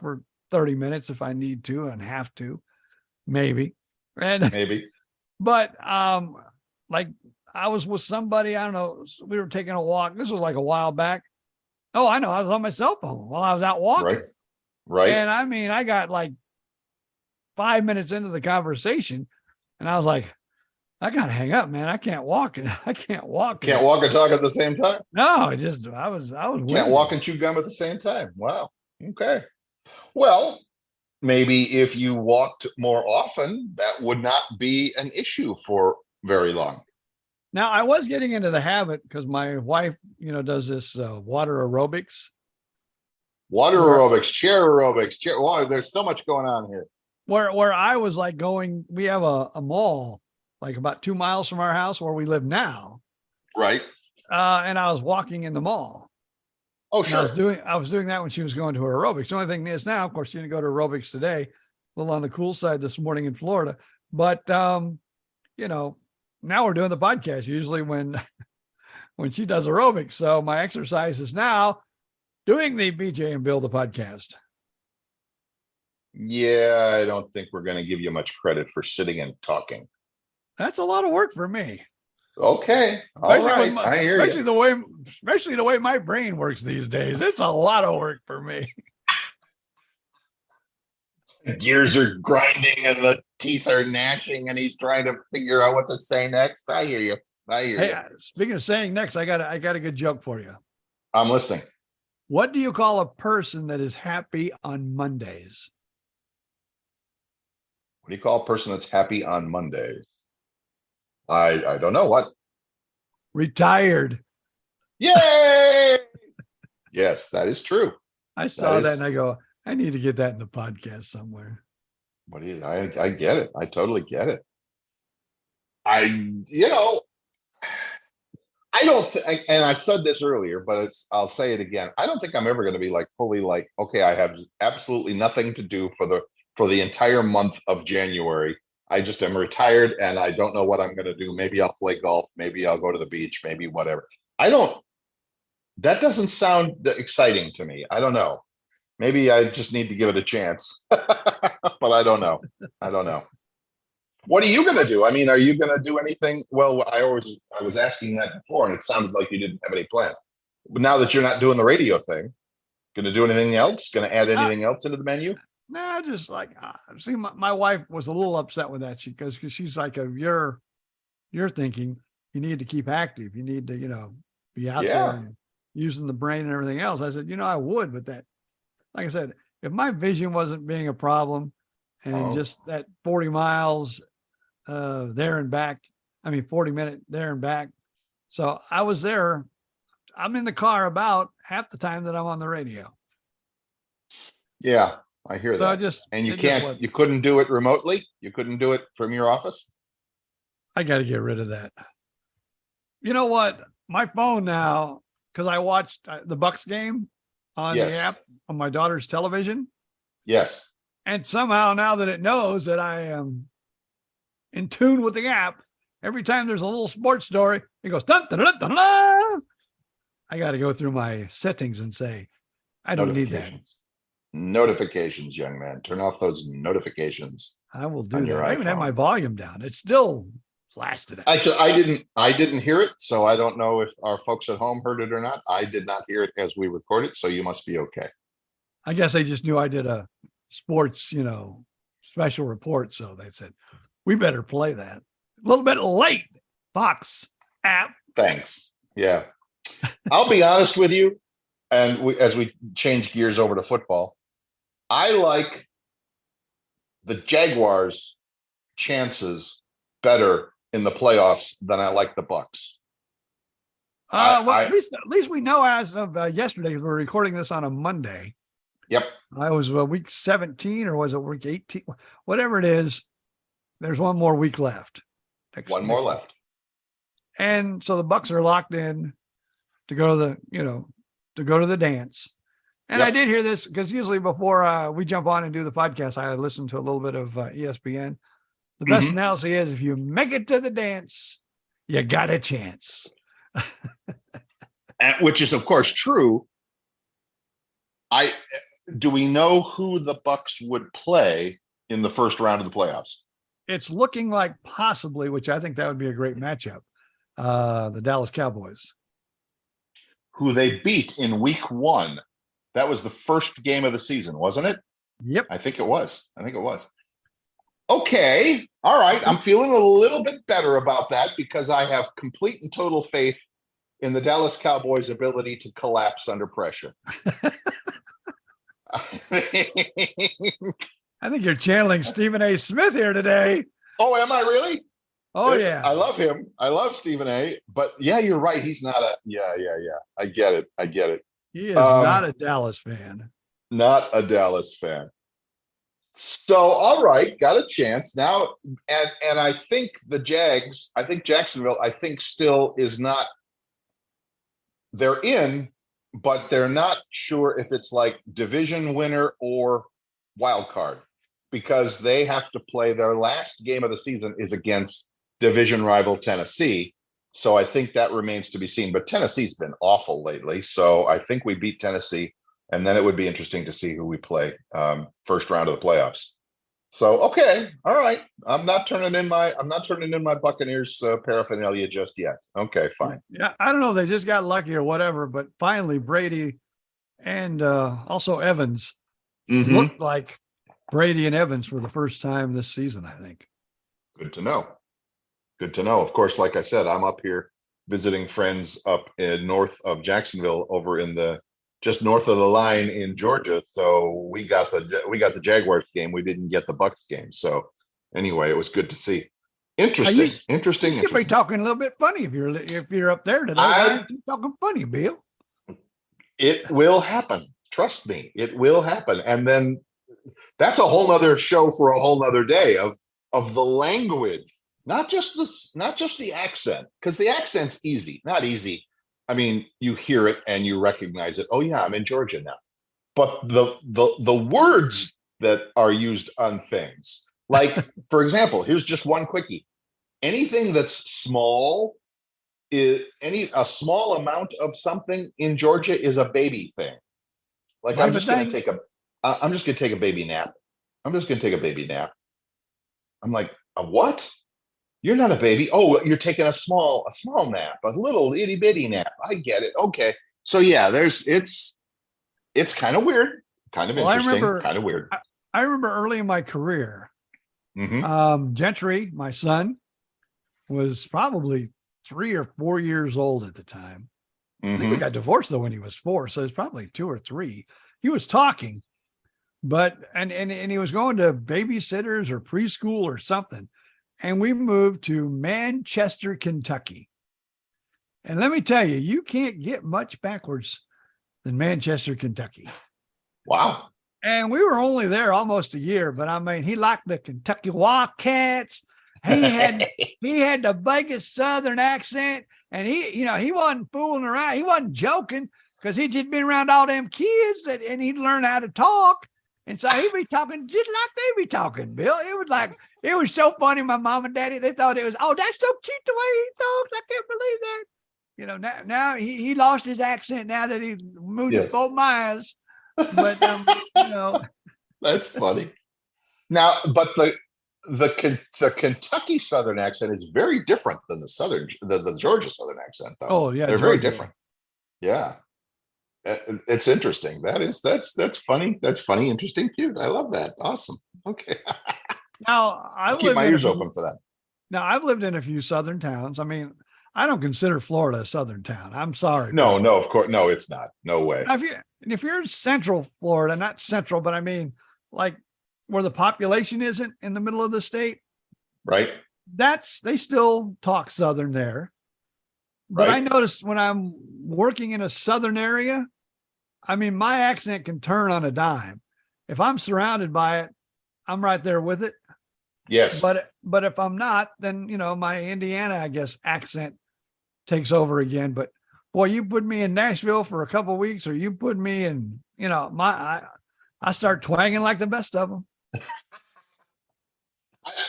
for 30 minutes if I need to and have to, maybe. But like I was with somebody, I don't know, we were taking a walk. This was like a while back. Oh, I know. I was on my cell phone while I was out walking. Right. And I mean, I got like 5 minutes into the conversation and I was like, I got to hang up, man. I can't walk. I can't walk. Can't walk and talk at the same time? No, I was. Can't walk and chew gum at the same time. Wow. Okay. Well, maybe if you walked more often, that would not be an issue for very long. Now, I was getting into the habit because my wife, does this water aerobics. Water aerobics, chair aerobics, wow, there's so much going on here. Where I was like we have a mall like about 2 miles from our house where we live now. Right. And I was walking in the mall. Oh, sure. I was doing that when she was going to her aerobics. The only thing is now, of course, she didn't go to aerobics today, a little on the cool side this morning in Florida. But, now we're doing the podcast usually when she does aerobics. So my exercise is now doing the BJ and Bill, the podcast. Yeah, I don't think we're going to give you much credit for sitting and talking. That's a lot of work for me. Okay. All right. I hear you. Especially the way my brain works these days. It's a lot of work for me. Gears are grinding and the teeth are gnashing and he's trying to figure out what to say next. I hear you. Hey, speaking of saying next, I got a good joke for you. I'm listening. What do you call a person that is happy on Mondays? What do you call a person that's happy on Mondays? I don't know. What? Retired. Yay! Yes, that is true. I saw that and I go, I need to get that in the podcast somewhere. I get it. I totally get it. I don't think, and I said this earlier, but I'll say it again. I don't think I'm ever going to be like fully like, okay, I have absolutely nothing to do for the entire month of January. I just am retired and I don't know what I'm going to do. Maybe I'll play golf. Maybe I'll go to the beach, maybe whatever. That doesn't sound exciting to me. I don't know. Maybe I just need to give it a chance, but I don't know. What are you going to do? I mean, are you going to do anything? Well, I was asking that before and it sounded like you didn't have any plan, but now that you're not doing the radio thing, going to do anything else? Going to add anything else into the menu? No, just like, see, my wife was a little upset with that because she's like, you're thinking you need to keep active. You need to, be out there and using the brain and everything else. I said, I would, but that, like I said, if my vision wasn't being a problem and just that 40 miles there and back, 40 minute there and back. So I was there. I'm in the car about half the time that I'm on the radio. Yeah. I hear So that. I just And it just wasn't- you couldn't do it remotely? You couldn't do it from your office? I got to get rid of that. You know what? My phone now, because I watched the Bucks game on Yes. the app on my daughter's television, Yes. and somehow now that it knows that I am in tune with the app, every time there's a little sports story, it goes dun, dun, dun, dun, dun. I got to go through my settings and say, I don't need that. Notifications. Notifications, young man. Turn off those notifications. I will do On that. your I even have iPhone. my volume down. It's still blasted. Actually, I didn't hear it, so I don't know if our folks at home heard it or not. I did not hear it as we recorded, so you must be okay. I guess they just knew I did a sports, special report. So they said, we better play that. A little bit late, Fox app. Thanks. Yeah. I'll be honest with you, and as we change gears over to football, I like the Jaguars' chances better in the playoffs than I like the Bucks. At least we know as of yesterday, we're recording this on a Monday. Yep. I was week 17 or was it week 18? Whatever it is, there's one more week left. One more left. And so the Bucks are locked in to go to the dance. And Yep. I did hear this because usually before we jump on and do the podcast, I listen to a little bit of ESPN. The best analogy is if you make it to the dance, you got a chance. Which is, of course, true. Do we know who the Bucks would play in the first round of the playoffs? It's looking like possibly, which I think that would be a great matchup, the Dallas Cowboys. Who they beat in week 1. That was the first game of the season, wasn't it? Yep. I think it was. Okay. All right. I'm feeling a little bit better about that because I have complete and total faith in the Dallas Cowboys' ability to collapse under pressure. I think you're channeling Stephen A. Smith here today. Oh, am I really? Oh, yeah. I love him. I love Stephen A. But yeah, you're right. He's not a. Yeah. I get it. He is not a Dallas fan. Not a Dallas fan. So, all right, got a chance now. And I think the Jags, I think Jacksonville, still is not. They're in, but they're not sure if it's like division winner or wild card because they have to play their last game of the season is against division rival Tennessee. So I think that remains to be seen. But Tennessee's been awful lately. So I think we beat Tennessee. And then it would be interesting to see who we play first round of the playoffs. So, okay. All right. I'm not turning in my Buccaneers paraphernalia just yet. Okay, fine. Yeah. I don't know. They just got lucky or whatever, but finally Brady and also Evans looked like Brady and Evans for the first time this season, I think. Good to know. Of course, like I said, I'm up here visiting friends up in north of Jacksonville over in just north of the line in Georgia. So we got the Jaguars game. We didn't get the Bucks game. So anyway, it was good to see. Interesting. You should be talking a little bit funny if you're up there today. Why aren't you talking funny, Bill? It will happen. Trust me, it will happen. And then that's a whole nother show for a whole nother day of the language, not just the accent, because the accent's easy, not easy. I mean, you hear it and you recognize it. Oh yeah, I'm in Georgia now. But the words that are used on things, like for example, here's just one quickie. Anything that's small a small amount of something in Georgia is a baby thing. Like I'm just going to take a baby nap. I'm just going to take a baby nap. I'm like, a what? You're not a baby. Oh, you're taking a small nap, a little itty bitty nap. I get it. Okay. So yeah, it's kind of weird, kind of interesting, kind of weird. I remember early in my career, Gentry, my son, was probably 3 or 4 years old at the time. I think we got divorced though when he was 4, so it's probably 2 or 3. He was talking, but and he was going to babysitters or preschool or something. And we moved to Manchester, Kentucky. And let me tell you, you can't get much backwards than Manchester, Kentucky. Wow. And we were only there almost a year, but I mean, he liked the Kentucky Wildcats. He had the biggest Southern accent, and he wasn't fooling around. He wasn't joking because he'd just been around all them kids and he'd learn how to talk. And so he'd be talking just like they be talking, Bill. It was so funny. My mom and daddy, they thought it was, oh, that's so cute the way he talks. I can't believe that. You know, now he lost his accent now that he moved to Fort Myers. But you know, that's funny. Now, but the Kentucky Southern accent is very different than the Georgia Southern accent, though. Oh yeah, they're very different. Yeah, it's interesting. That's funny. That's funny, interesting, cute. I love that. Awesome. Okay. Now I'll keep my ears open for that. Now I've lived in a few Southern towns. I mean, I don't consider Florida a Southern town. I'm sorry. No, of course, no, it's not. No way. Now, if you're in Central Florida, not Central, but I mean, like where the population isn't in the middle of the state, right? They still talk Southern there. But I noticed when I'm working in a Southern area, I mean, my accent can turn on a dime. If I'm surrounded by it, I'm right there with it. Yes. But if I'm not, then, you know, my Indiana, I guess, accent takes over again. But boy, you put me in Nashville for a couple of weeks, or you put me in, you know, I start twanging like the best of them.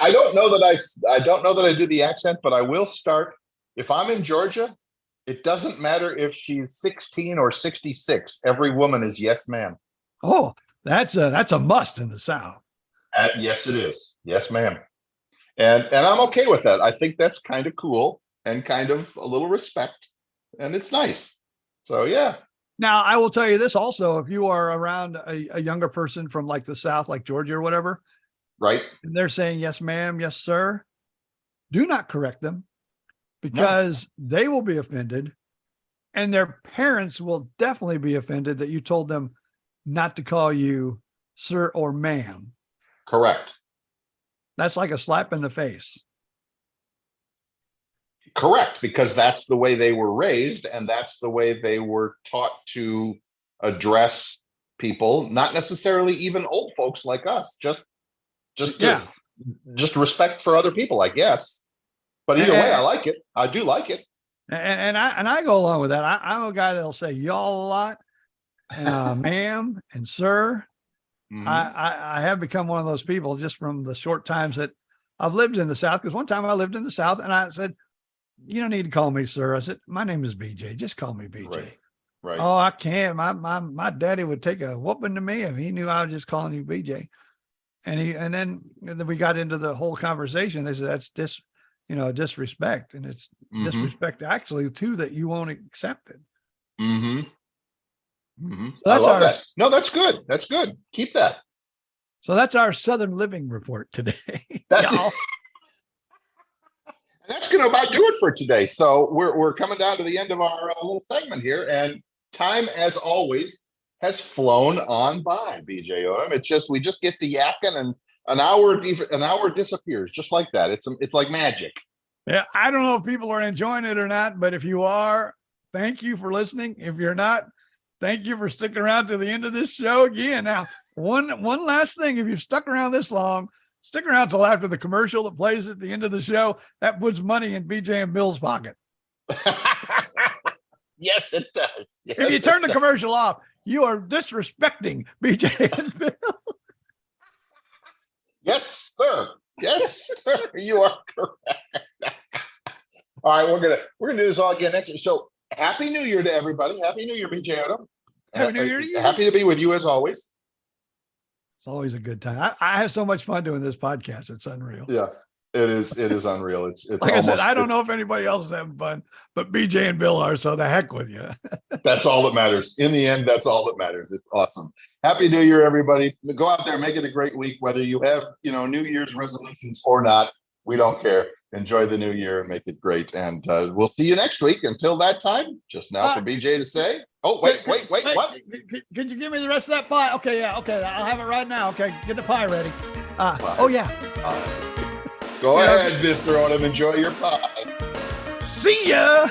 I don't know that I do the accent, but I will start. If I'm in Georgia, it doesn't matter if she's 16 or 66. Every woman is yes, ma'am. Oh, that's a must in the South. Yes, it is. Yes, ma'am. And I'm okay with that. I think that's kind of cool and kind of a little respect, and it's nice. So yeah. Now I will tell you this also: if you are around a younger person from like the South, like Georgia or whatever, right, and they're saying yes, ma'am, yes, sir, do not correct them, because they will be offended, and their parents will definitely be offended that you told them not to call you sir or ma'am. Correct. That's like a slap in the face. Correct, because that's the way they were raised, and that's the way they were taught to address people, not necessarily even old folks like us, just respect for other people, I guess. But either way, I like it. I do like it. And I go along with that. I'm a guy that'll say y'all a lot, and ma'am and sir. Mm-hmm. I have become one of those people just from the short times that I've lived in the South. Because one time I lived in the South and I said, you don't need to call me sir. I said, my name is BJ. Just call me BJ. Right. Oh, I can't. My daddy would take a whooping to me if he knew I was just calling you BJ. And then we got into the whole conversation. They said, that's disrespect. And it's disrespect actually too, that you won't accept it. Mm-hmm. Mm-hmm. So I love that. No, that's good. That's good. Keep that. So that's our Southern Living Report today. That's going to about do it for today. So we're coming down to the end of our little segment here, and time, as always, has flown on by. BJ Odom. We just get to yakking, and an hour disappears just like that. It's like magic. Yeah, I don't know if people are enjoying it or not, but if you are, thank you for listening. If you're not, thank you for sticking around to the end of this show again. Now, one last thing, if you've stuck around this long, stick around till after the commercial that plays at the end of the show. That puts money in BJ and Bill's pocket. Yes, it does. Yes, if you turn the commercial off, you are disrespecting BJ and Bill. Yes, sir. Yes, sir. You are correct. All right, we're gonna do this all again next year. So Happy New Year to everybody. Happy New Year, BJ Odom. Happy New Year to you. Happy to be with you as always. It's always a good time. I have so much fun doing this podcast. It's unreal. Yeah, it is. It is unreal. It's like I said, I don't know if anybody else is having fun, but BJ and Bill are, so the heck with you. That's all that matters. In the end, that's all that matters. It's awesome. Happy New Year, everybody. Go out there, make it a great week, whether you have, New Year's resolutions or not. We don't care. Enjoy the new year and make it great. And we'll see you next week. Until that time, just now for BJ to say, oh, wait, what? Could you give me the rest of that pie? Okay, yeah, okay. I'll have it right now. Okay, get the pie ready. Oh, yeah. Go ahead, Mr. Odom. Enjoy your pie. See ya.